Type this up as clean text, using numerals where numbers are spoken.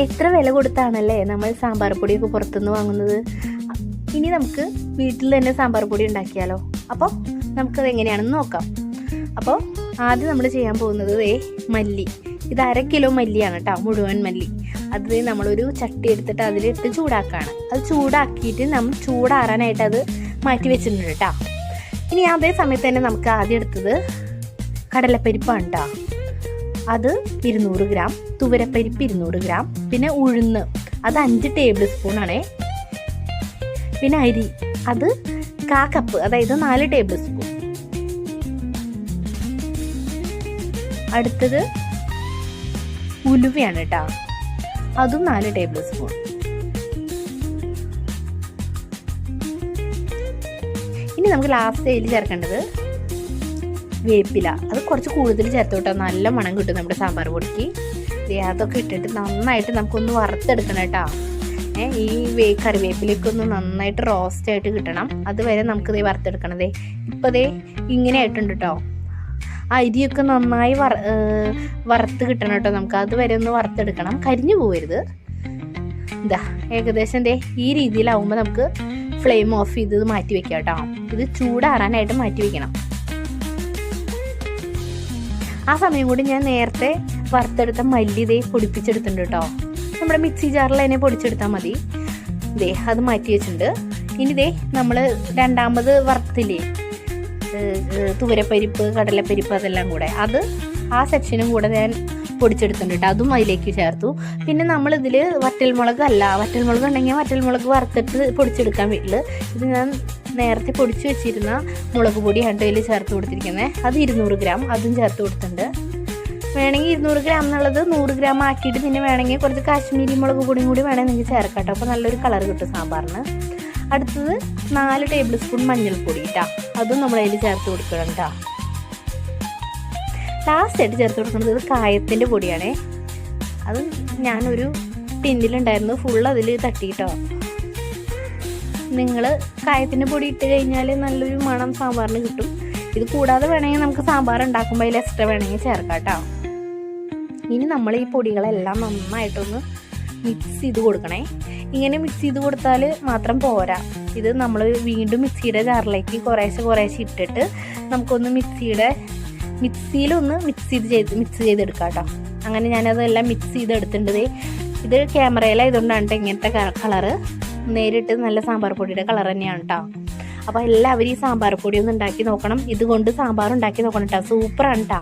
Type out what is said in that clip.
എത്ര വില കൊടുത്താണല്ലേ നമ്മൾ സാമ്പാർ പൊടിയൊക്കെ പുറത്തുനിന്ന് വാങ്ങുന്നത്. ഇനി നമുക്ക് വീട്ടിൽ തന്നെ സാമ്പാർ പൊടി ഉണ്ടാക്കിയാലോ. അപ്പോൾ നമുക്കത് എങ്ങനെയാണെന്ന് നോക്കാം. അപ്പോൾ ആദ്യം നമ്മൾ ചെയ്യാൻ പോകുന്നത് മല്ലി. ഇത് 1/2 കിലോ മല്ലിയാണ് കേട്ടോ, മുഴുവൻ മല്ലി. അത് നമ്മളൊരു ചട്ടി എടുത്തിട്ട് അതിലിട്ട് ചൂടാക്കുകയാണ്. അത് ചൂടാക്കിയിട്ട് നമ്മൾ ചൂടാറാനായിട്ട് അത് മാറ്റി വെച്ചിട്ടുണ്ട് കേട്ടോ. ഇനി അതേ സമയത്ത് തന്നെ നമുക്ക് ആദ്യം എടുത്തത് കടലപ്പരിപ്പാണ് കേട്ടോ. അത് 200 ഗ്രാം, തുവരപ്പരിപ്പ് 200 ഗ്രാം, പിന്നെ ഉഴുന്ന് അത് 5 ടേബിൾ സ്പൂണാണേ. പിന്നെ അരി അത് 1/4 കപ്പ്, അതായത് 4 ടേബിൾ സ്പൂൺ. അടുത്തത് ഉലുവയാണ് കേട്ടോ, അതും 4 ടേബിൾ സ്പൂൺ. ഇനി നമുക്ക് ലാസ്റ്റ് അതിൽ ചേർക്കേണ്ടത് വേപ്പില. അത് കുറച്ച് കൂടുതൽ ചേർത്ത് കേട്ടോ, നല്ല മണം കിട്ടും നമ്മുടെ സാമ്പാർ പൊടിക്ക്. അതൊക്കെ ഇട്ടിട്ട് നന്നായിട്ട് നമുക്കൊന്ന് വറുത്തെടുക്കണം കേട്ടോ. ഈ കറിവേപ്പിലേക്ക് ഒന്ന് നന്നായിട്ട് റോസ്റ്റ് ആയിട്ട് കിട്ടണം. അതുവരെ നമുക്കിതേ വറുത്തെടുക്കണതേ. ഇപ്പോൾ ഇങ്ങനെ ആയിട്ടുണ്ട് കേട്ടോ. അരിയൊക്കെ നന്നായി വറുത്ത് കിട്ടണം കേട്ടോ നമുക്ക്. അതുവരെ ഒന്ന് വറുത്തെടുക്കണം, കരിഞ്ഞു പോകരുത്. ഏകദേശം ഈ രീതിയിലാവുമ്പോൾ നമുക്ക് ഫ്ലെയിം ഓഫ് ചെയ്ത് മാറ്റി വെക്കാം കേട്ടോ. ഇത് ചൂടാറാനായിട്ട് മാറ്റി വെക്കണം. ആ സമയം കൂടി ഞാൻ നേരത്തെ വറുത്തെടുത്ത മല്ലി പൊടിപ്പിച്ചെടുത്തിട്ടുണ്ട് കേട്ടോ. നമ്മുടെ മിക്സി ജാറിൽ തന്നെ പൊടിച്ചെടുത്താൽ മതി. അത് മാറ്റി വെച്ചിട്ടുണ്ട്. ഇനി നമ്മൾ രണ്ടാമത് വറുത്തില്ലേ തുവരപ്പരിപ്പ്, കടലപ്പരിപ്പ്, അതെല്ലാം കൂടെ അത് ആ സെക്ഷനും കൂടെ ഞാൻ പൊടിച്ചെടുത്തിട്ടുണ്ട് കേട്ടോ. അതും അതിലേക്ക് ചേർത്തു. പിന്നെ നമ്മളിതിൽ വറ്റൽമുളക് ഉണ്ടെങ്കിൽ വറ്റൽമുളക് വറുത്തിട്ട് പൊടിച്ചെടുക്കാൻ വീട്ടിൽ. ഇത് ഞാൻ നേരത്തെ പൊടിച്ച് വെച്ചിരുന്ന മുളക് പൊടിയാണ് ഇതിൽ ചേർത്ത് കൊടുത്തിരിക്കുന്നത്. അത് 200 ഗ്രാം, അതും ചേർത്ത് കൊടുത്തിട്ടുണ്ട്. വേണമെങ്കിൽ 200 ഗ്രാം എന്നുള്ളത് 100 ഗ്രാം ആക്കിയിട്ട് പിന്നെ വേണമെങ്കിൽ കുറച്ച് കാശ്മീരി മുളക് പൊടിയും കൂടി വേണമെങ്കിൽ നിങ്ങൾക്ക് ചേർക്കാം കേട്ടോ. അപ്പോൾ നല്ലൊരു കളർ കിട്ടും സാമ്പാറിന്. അടുത്തത് 4 ടേബിൾ സ്പൂൺ മഞ്ഞൾപ്പൊടി കേട്ടോ, അതും നമ്മളതിൽ ചേർത്ത് കൊടുക്കണം കേട്ടോ. ലാസ്റ്റായിട്ട് ചേർത്ത് കൊടുക്കുന്നത് കായത്തിൻ്റെ പൊടിയാണേ. അത് ഞാനൊരു ടിന്നിലുണ്ടായിരുന്നു, ഫുൾ അതിൽ തട്ടിയിട്ടോ. നിങ്ങൾ കായത്തിൻ്റെ പൊടി ഇട്ട് കഴിഞ്ഞാൽ നല്ലൊരു മണം സാമ്പാറിന് കിട്ടും. ഇത് കൂടാതെ വേണമെങ്കിൽ നമുക്ക് സാമ്പാർ ഉണ്ടാക്കുമ്പോൾ അതിൽ എക്സ്ട്രാ വേണമെങ്കിൽ ചേർക്കാം കേട്ടോ. ഇനി നമ്മൾ ഈ പൊടികളെല്ലാം നന്നായിട്ടൊന്ന് മിക്സ് ചെയ്ത് കൊടുക്കണേ. ഇങ്ങനെ മിക്സ് ചെയ്ത് കൊടുത്താൽ മാത്രം പോരാ. ഇത് നമ്മൾ വീണ്ടും മിക്സിയുടെ ജാറിലേക്ക് കുറേശ്ശെ ഇട്ടിട്ട് നമുക്കൊന്ന് മിക്സിയിലൊന്ന് മിക്സ് ചെയ്തെടുക്കാം കേട്ടോ. അങ്ങനെ ഞാനതെല്ലാം മിക്സ് ചെയ്തെടുത്തിട്ടുണ്ട്. ഇത് ക്യാമറയിലായതുകൊണ്ടാണ് ഇങ്ങനത്തെ കളറ്. നേരിട്ട് നല്ല സാമ്പാർ പൊടിയുടെ കളർ തന്നെയാണ് കേട്ടോ. അപ്പോൾ എല്ലാവരും ഈ സാമ്പാർ പൊടി ഒന്ന് ഉണ്ടാക്കി നോക്കണം. ഇതുകൊണ്ട് സാമ്പാർ ഉണ്ടാക്കി നോക്കണം കേട്ടോ. സൂപ്പറാണ് കേട്ടോ.